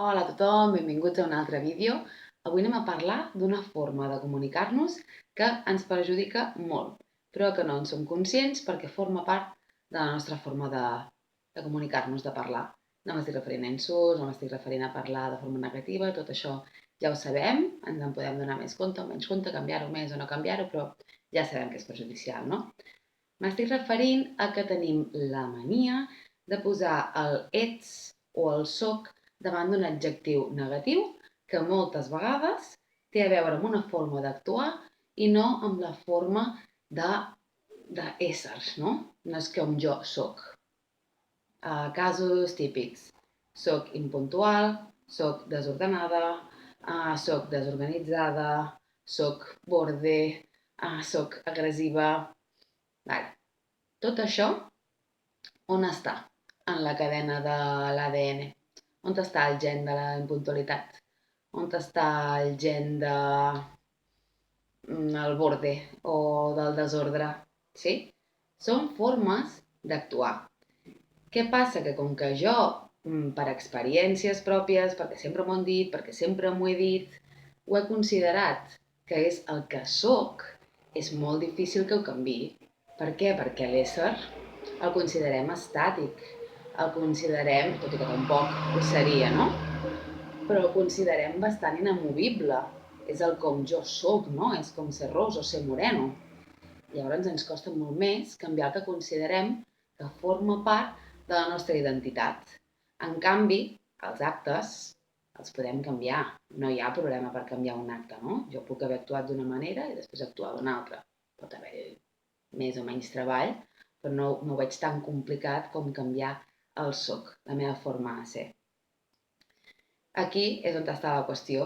Hola a tothom, benvinguts a un altre vídeo. Avui anem a parlar d'una forma de comunicar-nos que ens perjudica molt, però que no en som conscients perquè forma part de la nostra forma de comunicar-nos, de parlar. No m'estic referint a insults, no m'estic referint a parlar de forma negativa, tot això ja ho sabem, ens en podem donar més compte o menys compte, canviar-ho més o no canviar-ho, però ja sabem que és perjudicial, no? M'estic referint a que tenim la mania de posar el ets o el soc davant d'un adjectiu negatiu que moltes vegades té a veure amb una forma d'actuar i no amb la forma de, d'éssers, no? No és com jo soc. Casos típics. Soc impuntual, soc desordenada, soc desorganitzada, soc borde, soc agressiva. Vale. Tot això, on està? En la cadena de l'ADN. On està el gen de la impuntualitat? On està el gen de el borde o del desordre? Sí? Són formes d'actuar. Què passa? Que com que jo, per experiències pròpies, perquè sempre m'ho han dit, perquè sempre m'ho he dit, ho he considerat que és el que sóc, és molt difícil que ho canviï. Per què? Perquè l'ésser el considerem estàtic, el considerem, tot i que tampoc ho seria, no? Però el considerem bastant inamovible. És el com jo sóc, no? És com ser ros o ser moreno. Llavors ens costa molt més canviar el que considerem que forma part de la nostra identitat. En canvi, els actes els podem canviar. No hi ha problema per canviar un acte, no? Jo puc haver actuat d'una manera i després actuar d'una altra. Pot haver més o menys treball, però no ho veig tan complicat com canviar el soc, la meva forma de ser. Aquí és on està la qüestió,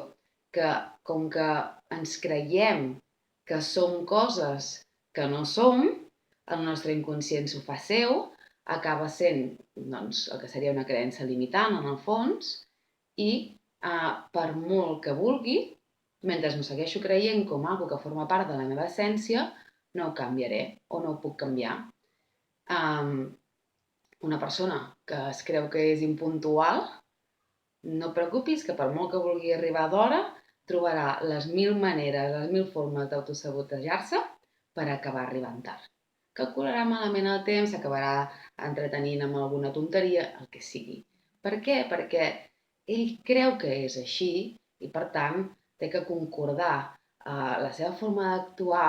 que com que ens creiem que som coses que no som, el nostre inconscient s'ho fa seu, acaba sent doncs, el que seria una creença limitant en el fons, i per molt que vulgui, mentre m'ho segueixo creient com algo que forma part de la meva essència, no ho canviaré o no ho puc canviar. Una persona que es creu que és impuntual, no et preocupis que per molt que vulgui arribar d'hora, trobarà les mil maneres, les mil formes d'autosabotejar-se per acabar arribant tard. Calcularà malament el temps, s'acabarà entretenint amb alguna tonteria, el que sigui. Per què? Perquè ell creu que és així i, per tant, té que concordar la seva forma d'actuar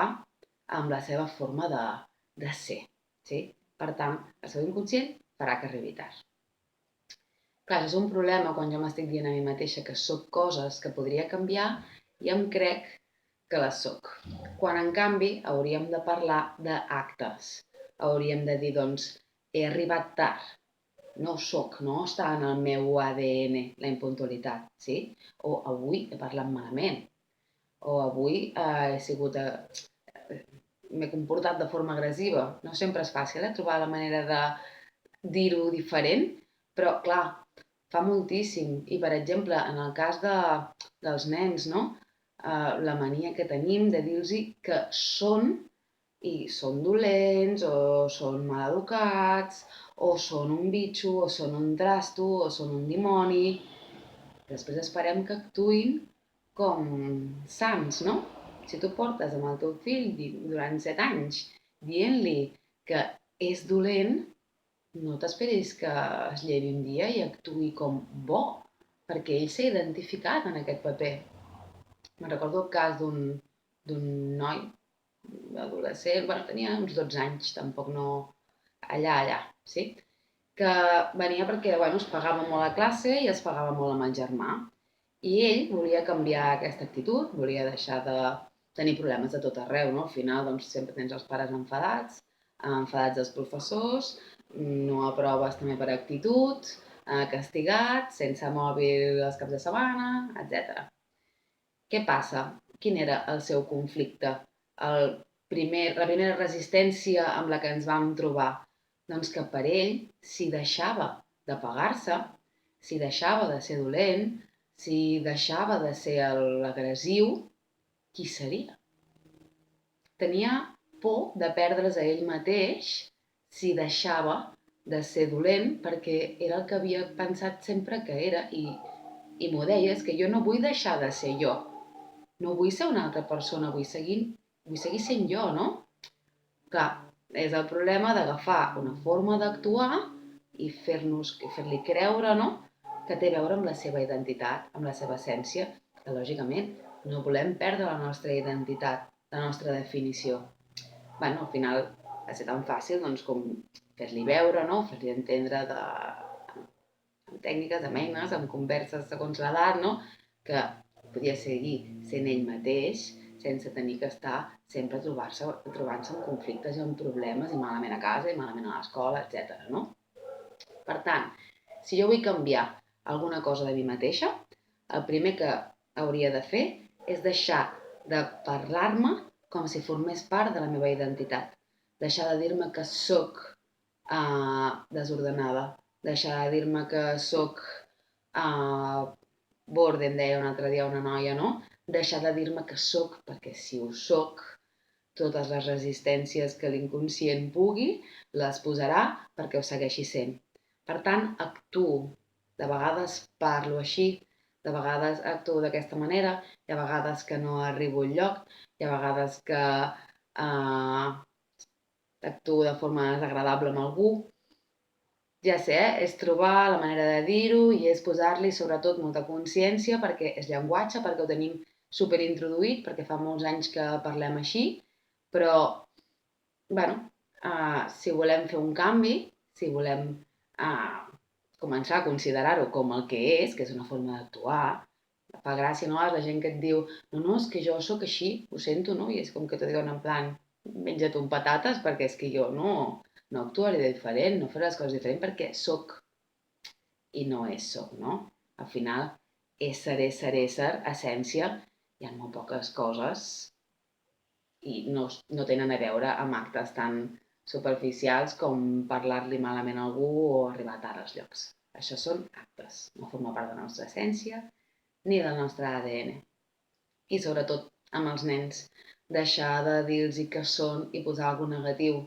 amb la seva forma de ser. Sí? Per tant, el seu inconscient farà que arribi tard. Clar, és un problema quan jo m'estic dient a mi mateixa que sóc coses que podria canviar i em crec que les sóc. Quan, en canvi, hauríem de parlar d'actes. Hauríem de dir, doncs, he arribat tard. No sóc, no està en el meu ADN, la impuntualitat, sí? O avui he parlat malament. O avui he sigut... m'he comportat de forma agressiva. No sempre és fàcil, trobar la manera de dir-ho diferent, però, clar, fa moltíssim. I, per exemple, en el cas dels nens, no? La mania que tenim de dir-los que són i són dolents, o són maleducats, o són un bitxo, o són un trasto, o són un dimoni. Després esperem que actuïn com sants, no? Si tu portes amb el teu fill durant 7 anys dient-li que és dolent, no t'esperis que es llevi un dia i actuï com bo, perquè ell s'ha identificat en aquest paper. Me'n recordo el cas d'un noi, adolescent, bueno, tenia uns 12 anys, tampoc no allà, sí? Que venia perquè, bueno, es pagava molt a classe i es pagava molt amb el germà. I ell volia canviar aquesta actitud, volia deixar de tenir problemes de tot arreu, no? Al final, doncs, sempre tens els pares enfadats els professors, no aproves també per actitud, castigat, sense mòbil els caps de setmana, etc. Què passa? Quin era el seu conflicte? La primera resistència amb la que ens vam trobar? Doncs que per ell, si deixava de pagar-se, si deixava de ser dolent, si deixava de ser l'agressiu, qui seria? Tenia por de perdre's a ell mateix si deixava de ser dolent perquè era el que havia pensat sempre que era i I m'ho deia, és que jo no vull deixar de ser jo. No vull ser una altra persona, vull seguir sent jo, no? Clar, és el problema d'agafar una forma d'actuar i fer-li creure, no?, que té a veure amb la seva identitat, amb la seva essència, que lògicament no volem perdre la nostra identitat, la nostra definició. Al final va ser tan fàcil doncs, com fer-li veure, no?, fer-li entendre amb tècniques, amb eines, amb converses segons l'edat, no?, que podia seguir sent ell mateix sense tenir que estar sempre trobant-se amb conflictes i amb problemes i malament a casa i malament a l'escola, etc. No? Per tant, si jo vull canviar alguna cosa de mi mateixa, el primer que hauria de fer és deixar de parlar-me com si formés part de la meva identitat. Deixar de dir-me que sóc desordenada, deixar de dir-me que sóc borde, em deia un altre dia una noia, no? Deixar de dir-me que sóc, perquè si ho sóc, totes les resistències que l'inconscient pugui, les posarà perquè ho segueixi sent. Per tant, actuo. De vegades parlo així, de vegades actuo d'aquesta manera, hi ha vegades que no arribo enlloc, hi ha vegades que actuo de forma desagradable amb algú. Ja sé, és trobar la manera de dir-ho i és posar-li sobretot molta consciència perquè és llenguatge, perquè ho tenim superintroduït, perquè fa molts anys que parlem així, però, si volem fer un canvi, si volem començar a considerar-ho com el que és una forma d'actuar, fa gràcia, no? La gent que et diu no, és que jo sóc així, ho sento, no? I és com que t'ho diuen en plan, menja't un patates perquè és que jo no actuaré diferent, no faré les coses diferent perquè sóc i no és sóc, no? Al final, ésser, essència, hi ha molt poques coses i no tenen a veure amb actes tan superficials com parlar-li malament a algú o arribar tard als llocs. Això són actes, no forma part de la nostra essència ni del nostre ADN. I sobretot amb els nens, deixar de dir-los que són i posar alguna negatiu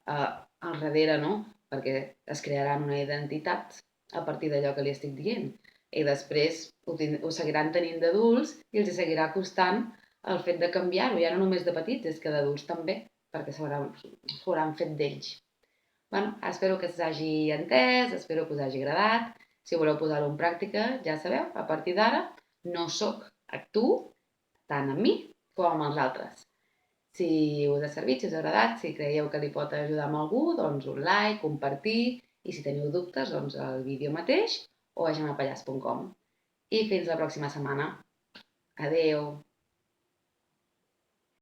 al darrere, no? Perquè es crearan una identitat a partir d'allò que li estic dient. I després ho seguiran tenint d'adults i els seguirà costant el fet de canviar-ho, ja no només de petits, és que d'adults també, perquè s'ho hauran fet d'ells. Espero que s'hagi entès, espero que us hagi agradat. Si voleu posar-ho en pràctica, ja sabeu, a partir d'ara no sóc, actuo tant amb mi com amb els altres. Si us ha servit, si us ha agradat, si creieu que li pot ajudar amb algú, doncs un like, compartir, i si teniu dubtes, doncs el vídeo mateix o a gemapallars.com. I fins la pròxima setmana. Adeu!